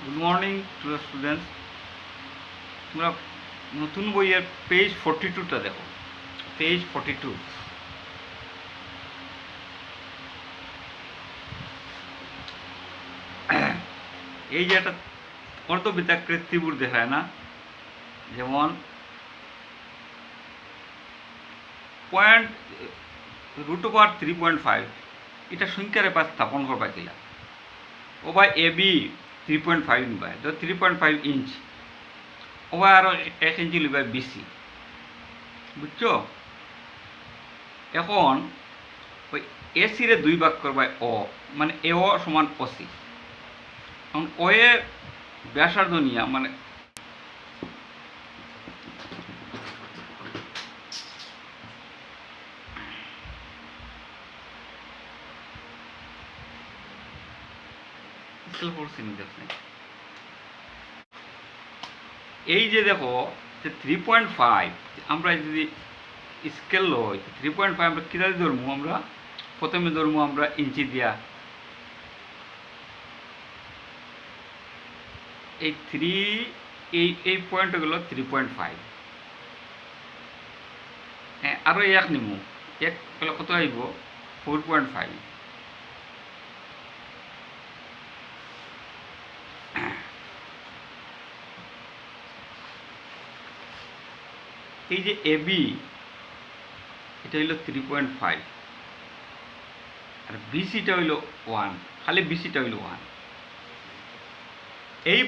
Good morning to the students. তোমরা নতুন বইয়ের পেজ 42টা দেখো। পেজ 42। এই যে একটা অর্ধবৃত্তাকৃত ত্রিভুজ দেখায় না, যেমন পয়েন্ট √3.5 এটা সংখ্যার এবার স্থাপন করবা কিলা ও বা এ বি 3.5 নিবা, 3.5 ইঞ্চ ও বা আরও 1 ইঞ্চি লিবা বিসি, বুঝছো? এখন ওই এসিরে 2 ভাগ করবা ও, মানে এ ও সমান ওসি। এখন ও এ ব্যাসার্ধ নিয়া মানে এই যে দেখো যে 3.5 আমরা যদি স্কেল লই 3.5 আমরা কীভাবে ধরবো? আমরা প্রথমে ধরবো আমরা ইঞ্চি দিয়া, এই এই পয়েন্ট হলো 3.5। হ্যাঁ, আরও এক নিমু, এক হলে কত আইব? 4.5। এই যে এ বি এটা হইল 3.5 আর বিসিটা হইল 1, খালি বিসিটা হইল 1। এই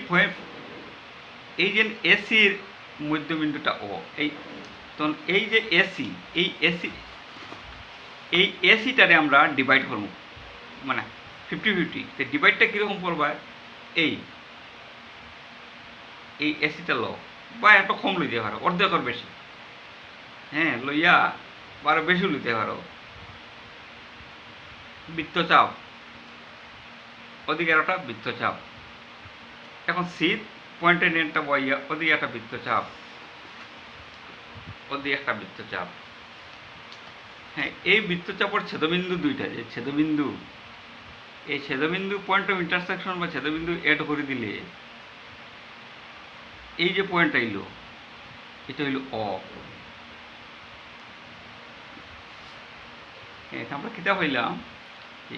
এই যে এসির মধ্যবিন্দুটা ও, এই তখন এই যে এসি, এই এসিটারে আমরা ডিভাইড করব, মানে 50-50। তো ডিভাইডটা কীরকম করবা? এই এসিটা লো বা একটু কম লইতে পারো, অর্ধেকের বেশি, হ্যাঁ লইয়া বা আরও বেশি লইতে পারো। বৃত্তচাপ ওদিকে একটা বৃত্তচাপ, এখন শীত পয়েন্টের নেটটা বইয়া ওদিকে একটা বৃত্তচাপ, ওদিকে একটা বৃত্তচাপ। হ্যাঁ, এই বৃত্তচাপের ছেদবিন্দু দুইটা, যে ছেদবিন্দু, এই ছেদবিন্দু পয়েন্ট অফ ইন্টারসেকশন বা ছেদবিন্দু এড করে দিলে এই যে পয়েন্ট আইলো এটা হইল অ। এটা আমরা কিতা পাইলাম যে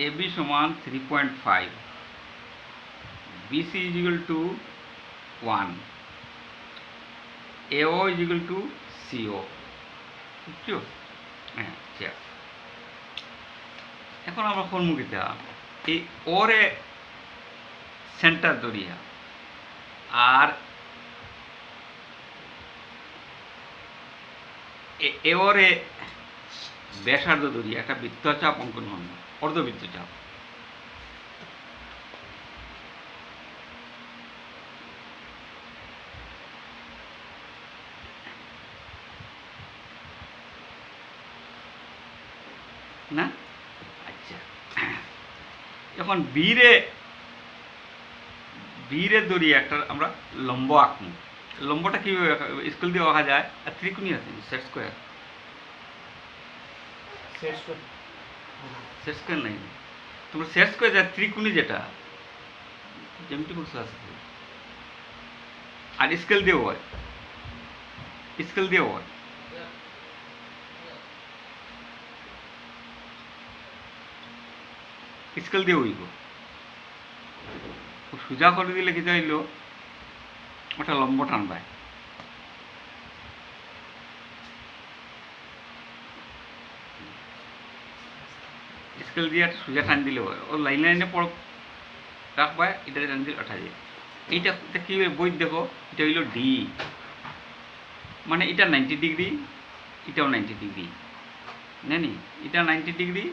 এ বি সমান 3.5, বিসি ইজ ইকুয়াল টু 1, এও ইজ ইকুয়াল টু সিও, বুঝছো? হ্যাঁ, আচ্ছা। এখন আমরা ফর্মুকিতা এই ওরে সেন্টার ধরিয়া আর এওরে ব্যাসার্ধ ধরিয়া একটা বৃত্তচাপ অঙ্কন হন, অর্ধবৃত্তচাপ। না, আচ্ছা। এখন বীরে ধরিয়ে একটা আমরা লম্ব আঁকবো। লম্বটা কীভাবে স্কুল দিয়ে আঁকা যায়? আর ত্রিকোণী আছে, সেট স্কোয়ার নাই, তোমরা সেট স্কোয়ার যায় ত্রিকোণী, যেটা যেমনি বলছো আছে, আর স্কেল দিয়েও হয়, স্কেল দিয়েও হয়। স্কেল দিয়ে হইব, সোজা করে দিলে কি চাইল ওটা লম্ব টানবায়। স্কেল দিয়ে একটা সোজা টান দিলে হয়, ও লাইন লাইনে পড় রাখবায়, এটা টান দিলে ওঠা যায়। এইটা কি বই দেখো, এটা হইল ডি, মানে এটা 90 ডিগ্রি, এটাও 90 ডিগ্রি, জানি এটা 90 ডিগ্রি,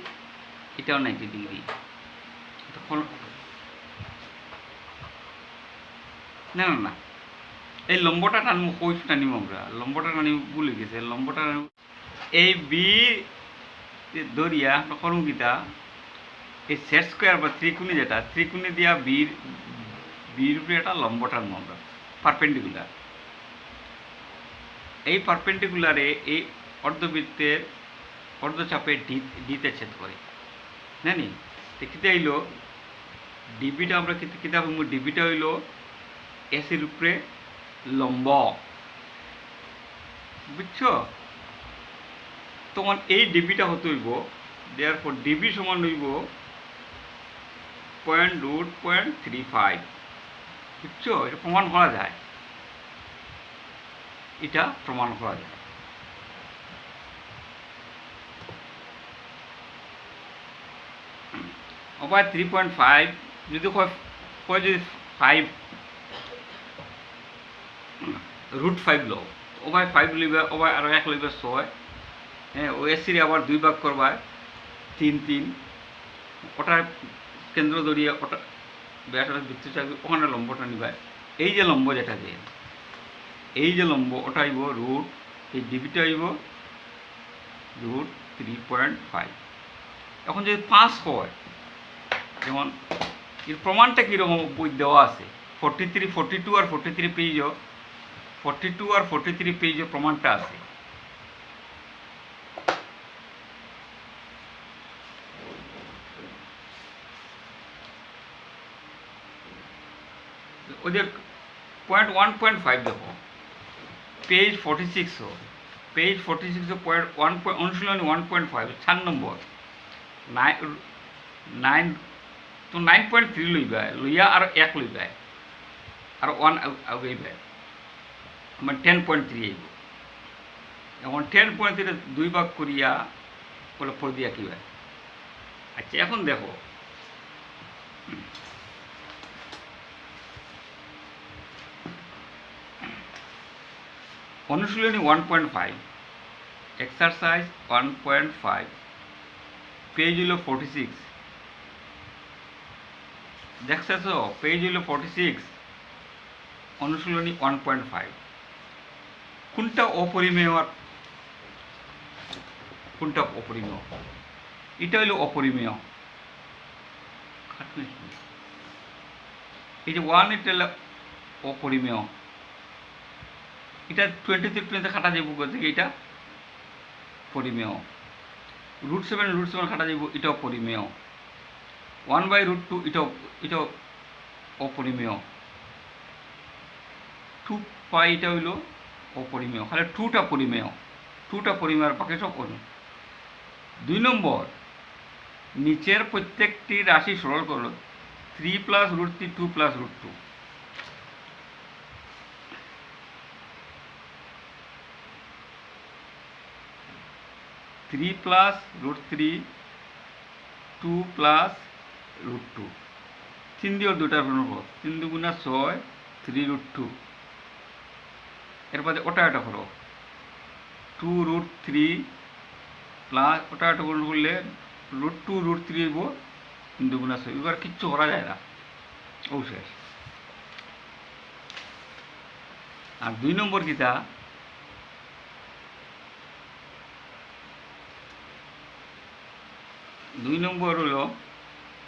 এটাও 90 ডিগ্রি। তখন না না না, এই লম্বটা টানবো, কই টানিব আমরা? লম্বটা টানিব ভুলে গেছে, লম্বটা এই বি ধরিয়া কর্মগীতা এই সেট স্কোয়ার বা ত্রিকোণী, যেটা ত্রিকোণী দিয়া বির উপরে একটা লম্ব টানবো আমরা, পারপেন্ডিকুলার। এই পারপেন্ডিকুলারে এই অর্ধবৃত্তের অর্ধচাপে ডিতে ছেদ করে, জানি দেখিতে আইল ডিবিটা আমরা কিতাব ডিবিটা হইল এসির উপরে লম্ব, বুঝছো? তখন এই ডিবিটা হতে হইব, দেওয়ার পর ডিবি সমান হইব 0.35, বুঝছো? এটা প্রমাণ করা যায়, এটা প্রমাণ করা যায়। অবায় 3.5 যদি কয় যদি 5 √5 লো, ওবায় 5 লইবা, ওবায় আরো 1 লইবা 6, হ্যাঁ ও এসির আবার 2 ভাগ করবায় 3 ওটার কেন্দ্র ধরিয়ে ওটা ব্যাটার বৃত্ত চাইবে, ওখানে লম্বটা নিবায়। এই যে লম্ব যেটা দিয়ে, এই যে লম্ব ওটা আইব রুট, এই ডিবিটা আইব √3.5। এখন যদি 5 হয়, যেমন এর প্রমাণটা কীরকম বই দেওয়া আছে, 42 আর 43 পেজও, 42 আর 43 পেজও প্রমাণটা আছে। ওদের 1.5 দেখো, পেজ 46, পেজ 46 অনুশীলনী 1.5 4 নম্বর 9 তো 9.3 লইবা, লইয়া আর 1 লইবা, আর 1 আগাইবা, মানে 10.3 আইব। এখন 10.3 2 ভাগ করিয়া বলে পড় দিয়া কিবা। আচ্ছা এখন দেখো, অনুশীলনী 1.5, এক্সারসাইজ 1.5, পেজ হইল 46, দেখছেছ? পেজ হইল 46, অনুশীলনী 1.5। কোনটা অপরিমেয় আর কোনটা অপরিমেয়? এটা হইল অপরিমেয়। এই যে 1, এটা হলো অপরিমেয়, এটা 23 খাটা যাইব, থেকে এটা পরিমেয়। √7 খাটা যাইব, এটাও পরিমেয়। 1/√2 এটাও অপরিমেয়। 2π এটা হইল অপরিমেয়, খালি 2টা পরিমেয়, 2টা পরিমেয়, আর বাকি সব পরিমেয়। 2 নম্বর, নিচের প্রত্যেকটি রাশি সরল করল 3 + √3 2 + √2। 3 + √3 2 + √2, 3 দিয়ে 2টার গুণফল, 3 2 × 6 3√2। এরপরে ওটা এটা করো 2√3 প্লাস ওটা এটা গুণ করলে √2 √3 হইব, 3 2 × 6। এবার কিচ্ছু করা যায় না, ও শেষ। আর 2 নম্বর কিতা, দুই নম্বর হলো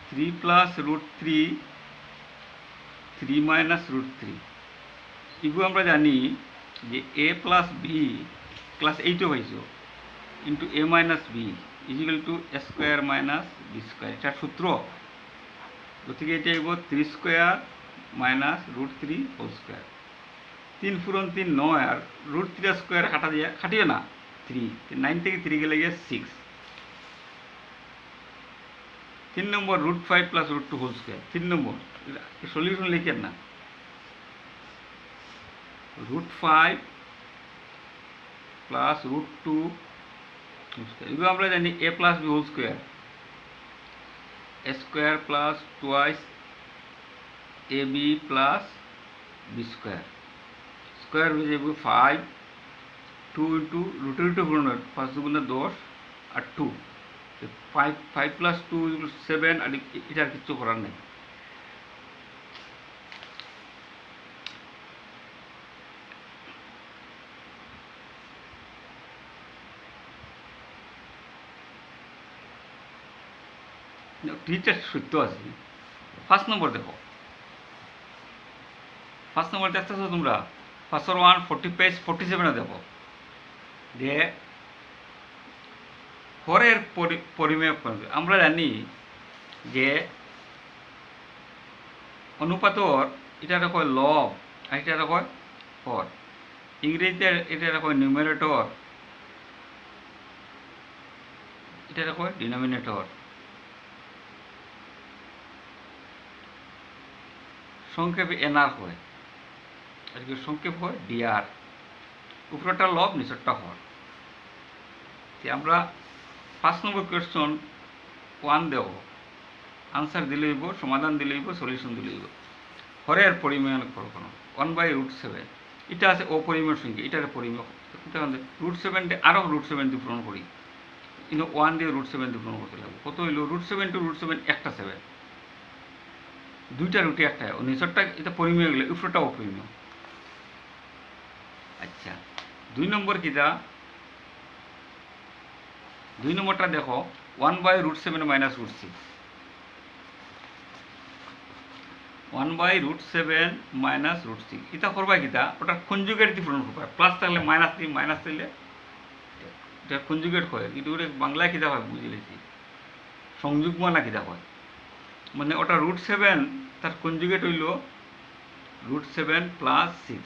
3 + √3 3 - √3। এগুলো আমরা জানি যে a + b ক্লাস 8 পাইছো, into a - b = a² - b²। এটা সূত্র, গতিকে এটা হইব 3² - √3 হোল স্কোয়ার। 3 × 3 9, আর √3² খাটিও না 3, 9 থেকে 3 গেলে গিয়ে 6। 3 নম্বর √5 + √2 হোল স্কোয়ার। 3 নম্বর সলিউশন লিখেন না, √5 + √2 হোল স্কোয়ার। এগুলো আমরা জানি a + b whole square, a² + 2 ab + b²। Square হয়ে যাবে 5, 2 × √2 গুণ 5 2 × 10 আর 2, 5 + 2 = 7। আর এটার কিচ্ছু করার নেই। টিচার সত্য আছে। 1 নম্বর দেখো, 1 নম্বর দেখতেছ তোমরা, 1 40 পেজ 47 দেখো যে হরের পরিমেয়। আমরা জানি যে অনুপাতর এটা কয় লব আর এটা কয় হর। ইংরেজিতে এটা কয় নিউমারেটর, এটা কয় ডিনোমিনেটর। সংক্ষেপে এনআর হয়, আর কি সংক্ষেপ হয় ডিআর। উপরটা লব নিচরটা হর। আমরা 5 নম্বর কোয়েশ্চন 1 দেব, আনসার দিলে হইব, সমাধান দিলে হইব, সলিউশন দিলে হইব। হরের পরিমাণ করো কোনো 1/√7, এটা আছে অপরিমেয় সংখ্যা, এটার পরিমেয় √7 আরও √7 দিয়ে পূরণ করি, কিন্তু 1 দিয়ে √7 দিয়ে পূরণ করতে লাগবে। কত হইল √7 to √7 একটা 7, দুইটা রুটি একটা, নিচরটা এটা পরিমেয় গেলে উপরটা অপরিমেয়। আচ্ছা 2 নম্বর কিটা, 2 নম্বরটা দেখো 1/√7 - √6, 1/√7 - √6 এটা করবা কিটা, ওটা কনজুগেট দিয়ে পূরণ করবা। প্লাস থাকলে মাইনাস দিই, মাইনাস দিলে এটা কনজুগেট হয়, কিন্তু ওটা বাংলায় কিটা হয় বুঝিলেছি, সংযুগ্ম না কিটা হয়, মানে ওটা √7 তার কনজুগেট হইল √7 + 6।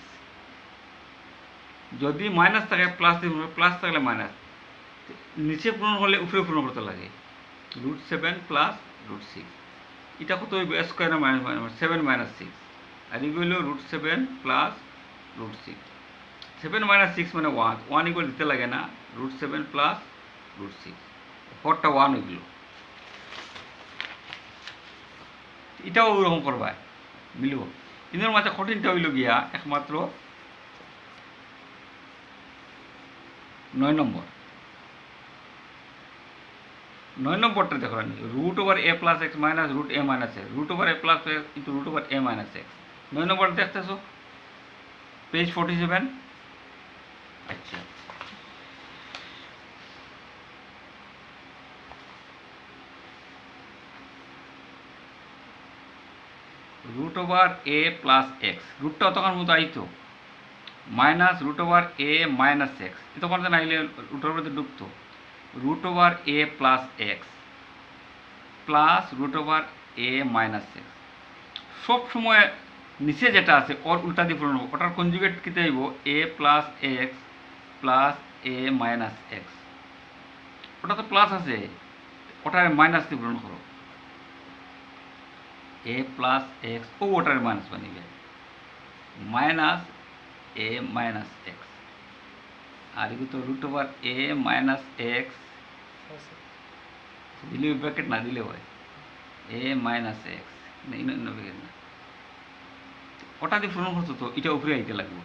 যদি মাইনাস থাকে প্লাস দিয়ে, প্লাস থাকলে মাইনাস, নিচে পূরণ হলে উপরে পূরণ করতে লাগে। √7 + √6 এটা কত হইব, স্কোয়ার -7 - 6, আর এগুলো হইল √7 + √6। 7 - 6 মানে 1 ইকুয়াল দিতে লাগে না, √7 + √6, হরটা 1 হইল। এটাও ওইরকম করবা, মিলব। এদের মাঝে কঠিনটা হইল গিয়া একমাত্র 9 নম্বর। 9 নম্বরটা দেখো, √a + x - √a - x, √a + x * √a - x। 9 নম্বরটা দেখতেছো, পেজ 47। আচ্ছা √a + x, রুটটা তখন মতো আইতো, -√a - x, তখন যেন আইলে রুটের মধ্যে ঢুকতো। √a + x plus √a - x, সব সময় নিচে যেটা আছে ওর উল্টা দিয়ে পূরণ হবো, ওটার কনজুগেট কিতে হইব a + x plus a - x। ওটা তো প্লাস আছে, ওটার মাইনাস দিয়ে পূরণ করো, a + x ও ওটার মাইনাস বানিবে, -a - x, আর এগুলো তো √a - x দিলে ব্র্যাকেট না দিলে হয় a - x, ব্র্যাকেট না, ওটা দিয়ে পূরণ করতো, তো এটা উপরে আইতে লাগবে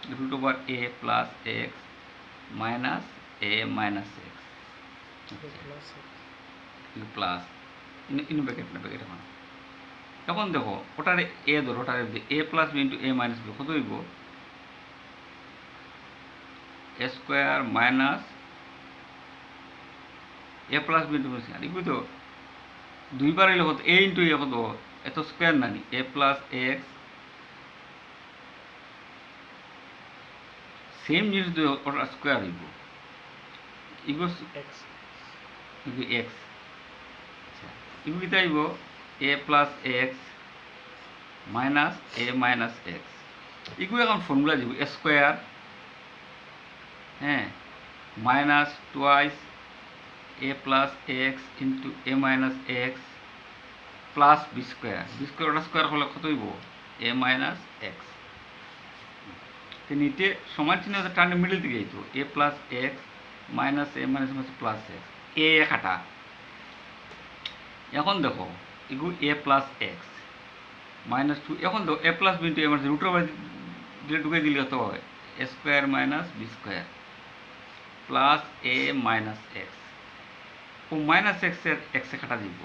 √a + x - a - x plus bracket না, ব্র্যাকেট এখন। এখন দেখো ওটার এ ধরো, ওটার a + b * a - b কত হইব, a² - a + b * c, আর এগুলো তো দুইবার হইলে কত, a * a কত, এত স্কোয়ার নানি, a + x, সেম জিনিস ওটা স্কোয়ার হইব, এগুলো x, এগুলো কিতা হইব a + x - a - x। এগুলো এখন ফর্মুলা দিব, স্কোয়ার, হ্যাঁ, -2 a + x * a - x plus b², ওটা স্কোয়ার হলে কত হইব a - x। নিতে সমান চিহ্ন টানে মিডল দিকে যেত, a + x - a - plus x, a কাটা। এখন দেখো এগুলো a + x -2, এখন দেখো a + b * a - রুটের দিলে ঢুকে দিলে কত হয়, a² - b² plus a - x, ও -x এর x এ কাটা দিব,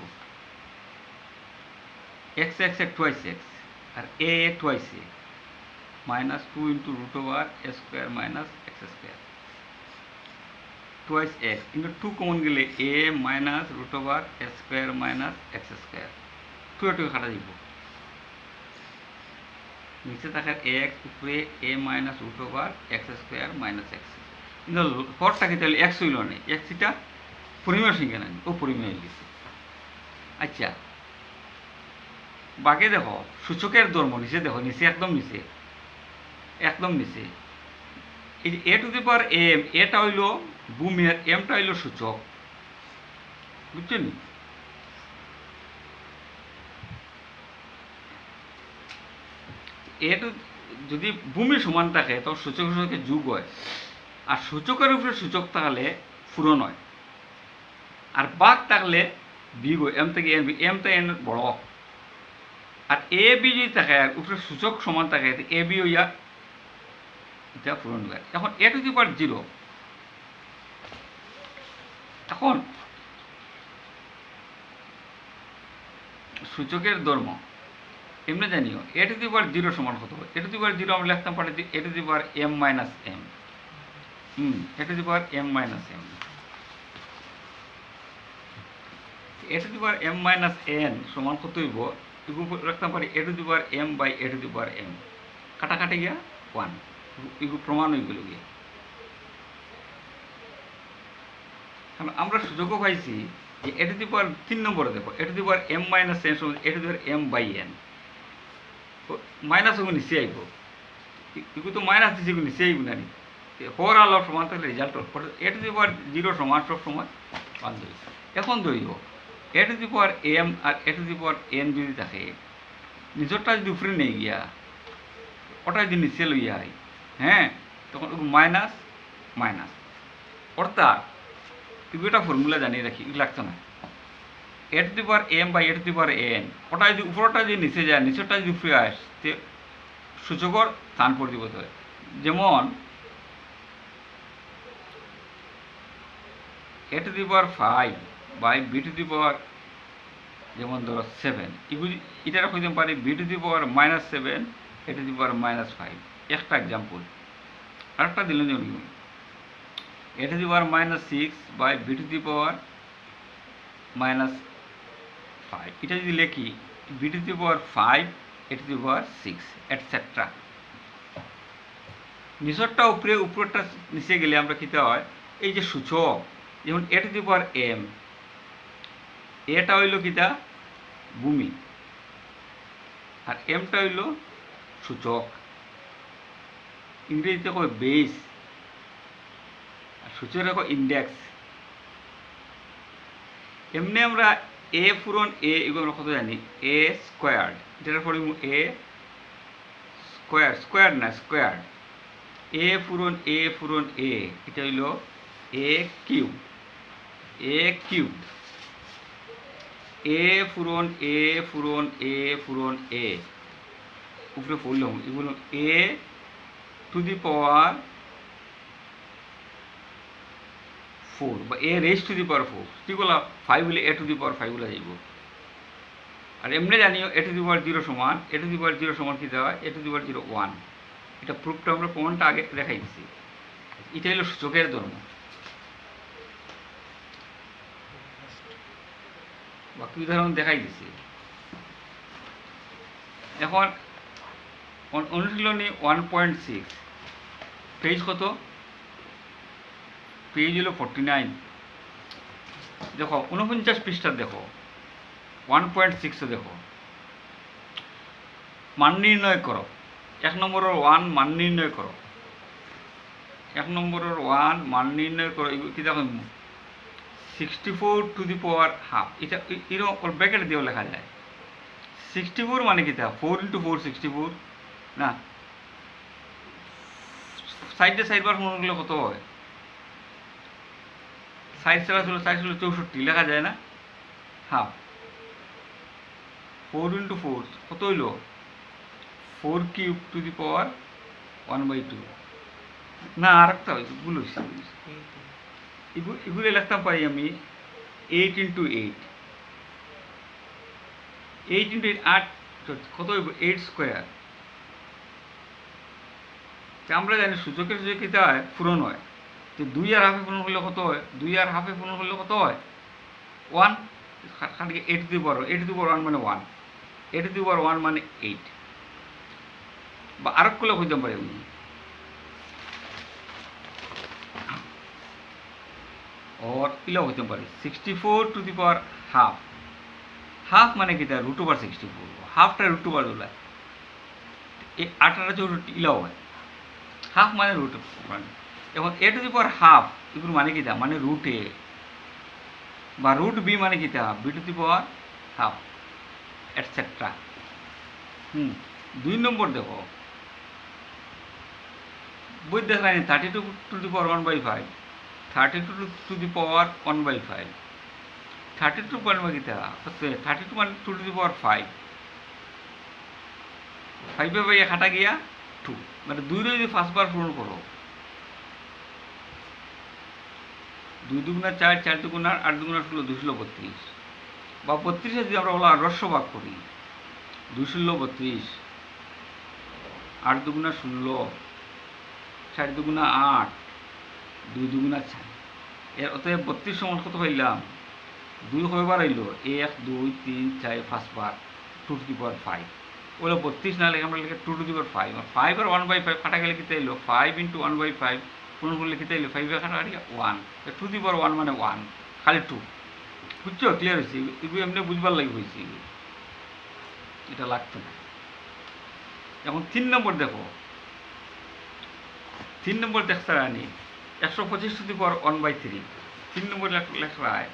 x twice x, R a twice a, -2 * √a² - x², twice x, কিন্তু 2 কমন গেলে a - √a² - x², 2 কাটা দিব, নিচে থাকার x উপরে a - √a² - x² - x, কিন্তু হরটা কি তাহলে x হইল না, x এটা পরিমেয় সংখ্যা না, ও পরিমেয় হয়ে গেছে। আচ্ছা বাকি দেখো সূচকের ধর্ম নিচে দেখো, নিচে একদম নিচে, একদম নিচে এই যে এ টু দি পাওয়ার এম, এটা হইল ভূমির, এমটা হইল সূচক, বুঝছেন? এ টু যদি ভূমি সমান থাকে তখন সূচকের সঙ্গে যোগ হয়, আর সূচকের উপরে সূচক থাকলে পূরণ হয়, আর বাঘ থাকলে বিগ হয়, এম থেকে এন, এম থেকে এন বড়। আর এ বি যদি থাকে আর উপরে সূচক সমান থাকে, এ বি হইয়া এটা পূরণ হয়। এখন এ টু দি পাওয়ার 0, এখন সূচকের ধর্ম এমনি জানিও এ টু দি পাওয়ার 0 সমান কত হয়? এ টু দি পাওয়ার 0 আমরা লিখতাম পারি a to the power m minus m, a to the power m minus m, a to the power m minus n সমান কত হইব? এগুলো রাখতাম পারি a to the power m by a to the power m, কাটাকাটি গিয়া 1, এগুলো প্রমাণ হইগুলো গিয়ে। আমরা সুযোগও পাইছি যে এ টু দি পাওয়ার 3 নম্বরে দেখো a to the power m minus n সমান a to the power m by n, minus ওগুলো নিচে আইব, এগুলো তো মাইনাস দিচ্ছে, এগুলো নিচে আইব না, হর আলোর সমান থাকলে রেজাল্ট এ টু দি পাওয়ার 0 সমান সব সময় 1 ধরি। এখন ধরিব a to the power m আর a to the power n যদি থাকে, নিজরটা যদি উপরে নেই গিয়া ওটা যদি নিচে লইয়া হয়, হ্যাঁ, তখন মাইনাস মাইনাস, অর্থাৎ একটা ফর্মুলা জানিয়ে রাখি, লাগতো না, a to the power m by a to the power n, ওটা যদি উপরটা যদি নিচে যায়, নিচেরটা যদি উপরে আসে, সূচকর স্থান পরিবর্তন হয়। যেমন a to the power 5 by b to the power, যেমন ধরো 7, এগুলি এটা হইতে পারে b to the power -7 a to the power -5, একটা এক্সাম্পল। আরেকটা দিলেন যেমন a to the power -6 by b to the power -5, এটা যদি লিখি b to the power 5 a to the power 6 etcetera. নিচরটা উপরে, উপরটা নিচে গেলে আমরা কিতে হয়, এই যে সূচক, যেমন a to the power M, এটা হইল কিতা ভূমি, আর এমটা হইল সূচক, ইংরেজিতে কয় বেস, আর সূচক কয় ইন্ডেক্স। এমনি আমরা এ পূরণ এ, এগুলো আমরা কত জানি, এ স্কোয়ার্ড, যেটা পড়িব এ স্কোয়ার, স্কোয়ার না স্কোয়ার, এ পূরণ এ, এটা হইল এ কিউব, এ কিউব, এ পূরণ এ পূরণ এ পূরণ এ, উপরে পড়লাম এগুলো এ টু দি পাওয়ার 4 বা এ রেস টু দি পাওয়ার 4, যেগুলো 5 হলে এ টু দি পাওয়ার 5 গুলো যাইব। আর এমনি জানিও এ টু দি পাওয়ার 0 সমান, এ টু দি পাওয়ার 0 সমান কি দেওয়া, এ টু দি পাওয়ার 0 1, এটা প্রুফটা আমরা প্রমাণটা আগে দেখাই দিচ্ছি। এটা হলো সূচকের ধর্ম। বাকি উদাহরণ দেখাই দিচ্ছি। এখন অনুশীলনী 1.6, পেজ কত? পেজ হলো 49। দেখো 49 পৃষ্ঠা দেখো, 1.6 দেখো, মান নির্ণয় করো। 1 নম্বরের 1 মান নির্ণয় করো, 1 নম্বরের 1 মান নির্ণয় করো। কি দেখো 64 টু দি পাওয়ার হাফ, এটা এরকম ব্র্যাকেট দিয়েও লেখা যায়। 64 মানে কি তা 4 × 4 64 না, সাইডে সাইডবার মনে করলে কত হয়, সাইড ছাড়া ছিল 4 ছিল 64 লেখা যায় না, হাফ 4 × 4 কত হইল 4 কিউব টু দি পাওয়ার 1/2, না আর একটা ভুল হয়েছে, এগুলো লিখতাম পারি আমি 8 × 8, 8 × 8 8 কত হইব 8 স্কোয়ার। আমরা জানি সূচকের সূচক কী হয়, পূরণ হয়, যে 2 আর হাফে পূরণ করলে কত হয়, 2 আর হাফে পূরণ করলে কত হয় 1, খালি 8 টু দি পাওয়ার 1 মানে 1, 8 টু দি পাওয়ার 1 মানে 8, বা আরেক করলে হইতে পারে উনি ওর ইলেও হইতে পারে 64 two the power half, half মানে কি তার √/64 হাফটা √/, এই 8 হচ্ছে √11 হাফ মানে √ এখন a⁻² এগুলো মানে কি তা মানে √a বা √b মানে কি তা b⁻½ এটসেট্রা। 2 নম্বর দেখো বই দেখায়নি 32⁻1/5 32⁻1/5 32 মানে কি তা 32 মানে 2⁵ 5 কাটা গিয়া 2 মানে 2 যদি 5 বার পূরণ করো 2 দুগুণা 4 4 দুগুণা 8 দুগুণা 16 232 বা 32 যদি আমরা বলা রস্য ভাগ করি 2 × 32 8 দুগুণা 16 4 দুগুণা 8 2 দুগুণা 4 এর অতএব 32 সমান কত পাইলাম 2 কয়বার আইলো 1 2 3 4 5 বার 2⁵ ওগুলো 32 না লিখে আমরা লিখে 2⁵ 5 আর 1/5 কাটা গেলে কি তাইলো 5 × 1/5 পূরণ করলে কি তাইলো 5 কাটা 1 2⁵1 মানে 1 খালি 2 বুঝছো ক্লিয়ার হয়েছে এগুলো এমনি বুঝবার লাগবে হয়েছে এটা লাগতো না। এখন 3 নম্বর দেখো 3 নম্বর দেখতে রানি 125⁻1/3 3 নম্বর লেখায়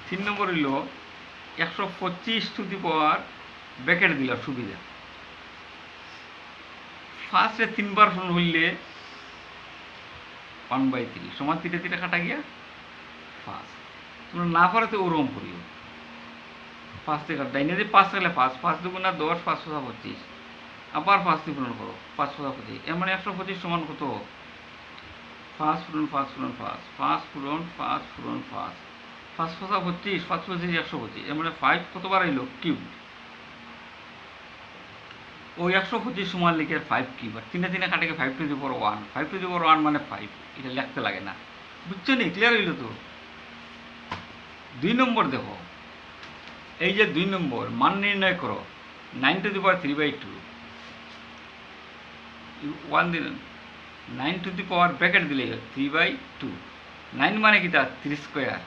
3 নম্বর হইল 125 ব্র্যাকেট দিলাম সুবিধা ফার্স্টে 3 বার ফোন হইলে 1/3 সমান 3 কাটা গিয়া ফার্স্ট তোমরা না পারে তো ওরকম করিও 5 থেকে ডাইনে দিয়ে 5 থাকলে 5 দুগুণা 10 5 × 25 আবার 5 দিয়ে পূরণ করো 5 × 25 এর মানে 125 সমান কত 5 পূরণ 5 পূরণ 5 5 পূরণ 5 পূরণ 5 5 × 25 5 × 25 125 এর মানে 5 কতবার আইলো কিউব ওই 125 সমান লিখে 5 কিউব আর 3 কাটে 5⁻1 5⁻1 মানে 5 এটা লিখতে লাগে না বুঝছো নি ক্লিয়ার হইলো তো। 2 নম্বর দেখো এই যে 2 নম্বর মান নির্ণয় করো 9⁵2 1 দিলেন 9⁵ ব্র্যাকেট দিলে 3/2 9 মানে কি তা 3²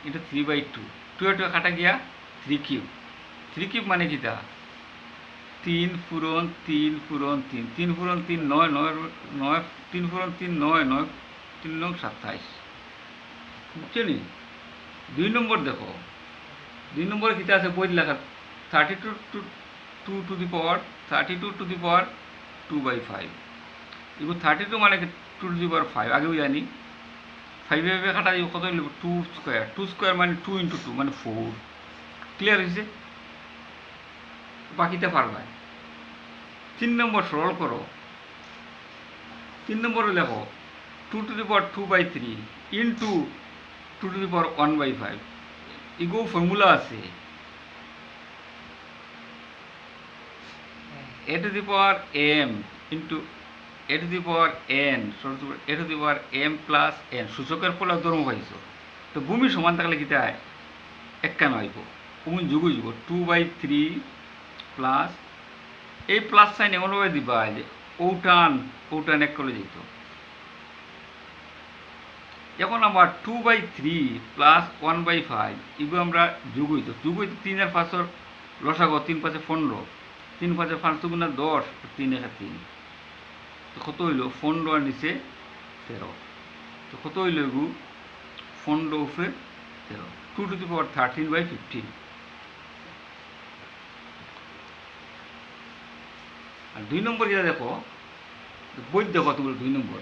এটা 3/2 2 কাটা গিয়া 3³ মানে কি তা 3 পূরণ 3 পূরণ 3 3 পূরণ 3 9 9 3 পূরণ 3 9 9 3 9 27 বুঝছো নি। 2 নম্বর দেখো 2 নম্বরে কিতা আছে বই লেখা 32 2/5 এগুলো 32 মানে 2⁵ আগেও জানি 5 কাটা কত 2² মানে 2 × 2 মানে 4 ক্লিয়ার হয়েছে বাকিটা পারবে। 3 নম্বর সরল করো 3 নম্বরে লেখো 2⁵2/3 ইন্টু 2⁵1/5 এগো ফর্মুলা আছে a⁻m into a⁻n a⁻m plus n সূচকের ফলে ধর্ম পাইছো তো ভূমি সমান থাকলে কি তাই একখান হইব ভূমি যুগ 2/3 প্লাস এই প্লাস সাইন এমনভাবে দিবা যে ওটান এক করে যেত এখন আবার 2/3 প্লাস 1/5 এগুলো আমরা যুগ হইতো 3 আর 5 লসাগো 3 5 15 3 5 5 দুগুণা 10 3 1 3 তো কত হইল 15 আর নিচে 13 তো কত হইল এগু 15 উপরে 13 2⁻13/15 আর 2 নম্বর যেটা দেখো বই দেখো তুমি 2 নম্বর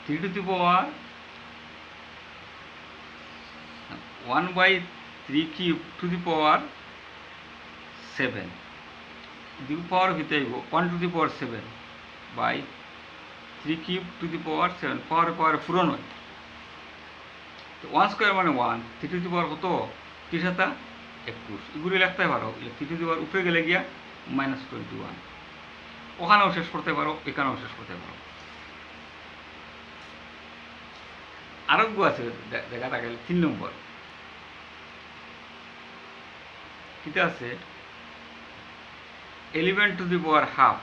3⁻1/3³ 2 পাওয়ার ভিতরে 1⁻7/3³ পাওয়ার পূরণ হয় তো 1² মানে 1 3⁻ কত 3⁻7 21 এগুলি লিখতে পারো 3⁻ উপরে গেলে গিয়া -21 ওখানেও শেষ করতে পারো এখানেও শেষ করতে পারো। আরোগ্য আছে দেখা গেলে 3 নম্বর কিটা আছে 11⁻½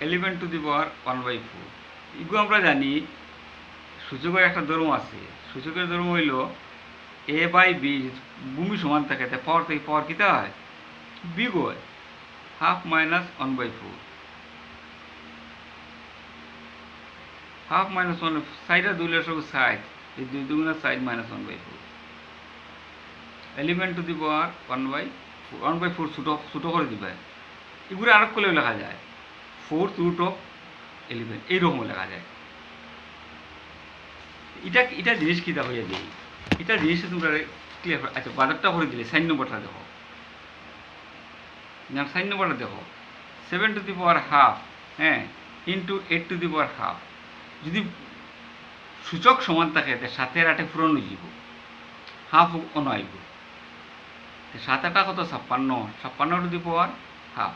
11⁻1/4 এগুলো আমরা জানি সূচকের একটা ধর্ম আছে সূচকের ধর্ম হইল এ বাই বি ভূমি সমান থাকে তা পাওয়ার থেকে পাওয়ার কিতা হয় বিগ হয় হাফ মাইনাস 1/4 হাফ মাইনাস 1 সাইডে 2 সব সাইড এই 2 দুগুণা side minus 1/4 element to the power 1/4 ছোটো করে দিবে এগুলো আরো করলেও লেখা যায় 4th root of 11 এইরকম লেখা যায় এটা জিনিস কিতা হয়ে যায় এটা জিনিস তোমরা ক্লিয়ার আচ্ছা বাজারটা করে দিলে 4 নম্বরটা দেখো না 4 নম্বরটা দেখো 7 টু দি পাওয়ার হাফ হ্যাঁ into 8 two the power half যদি সূচক সমান থাকে তো 7 আর 8 পূরণ হয়ে যাব হাফ অন আইব 7 8 কত 56 টু দি পাওয়ার হাফ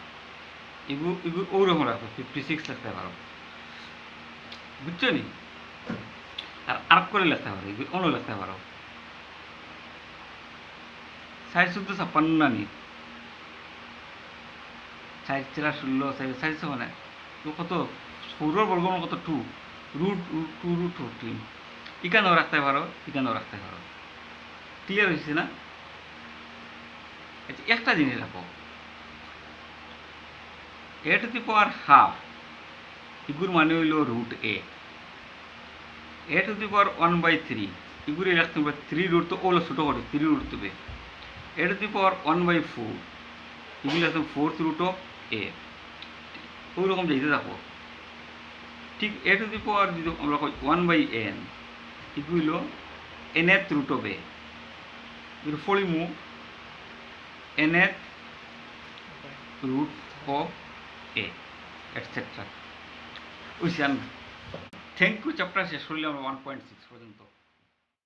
এগুলো ওরকম রাখবো 56 লিখতে পারো বুঝছো নি আর আর্ক করে লিখতে পারো এগুলো অন্য লিখতে পারো 4 14 56 না নি 4 4 16 4 4 মানে কত 4 বর্গমূল কত 2 √2 √14 এখানেও রাখতে পারো এখানেও রাখতে পারো ক্লিয়ার হয়েছে না আচ্ছা একটা জিনিস রাখো a to the power half এগুর মানে হইল √a a to the power 1/3 এগুলি রাখতে হবে 3 রুট তো ওগুলো ছোটো করে 3 রুট দেবে a to the power 1/4 এগুলি রাখতে 4th root of a ওই রকম যাইতে থাকো ঠিক a to the power যদি আমরা 1/n এগুলো nth root of a এগুলো ফলিমু nth root of a etc. Thank you. Chapter শেষ করলে আমরা 1.6 পর্যন্ত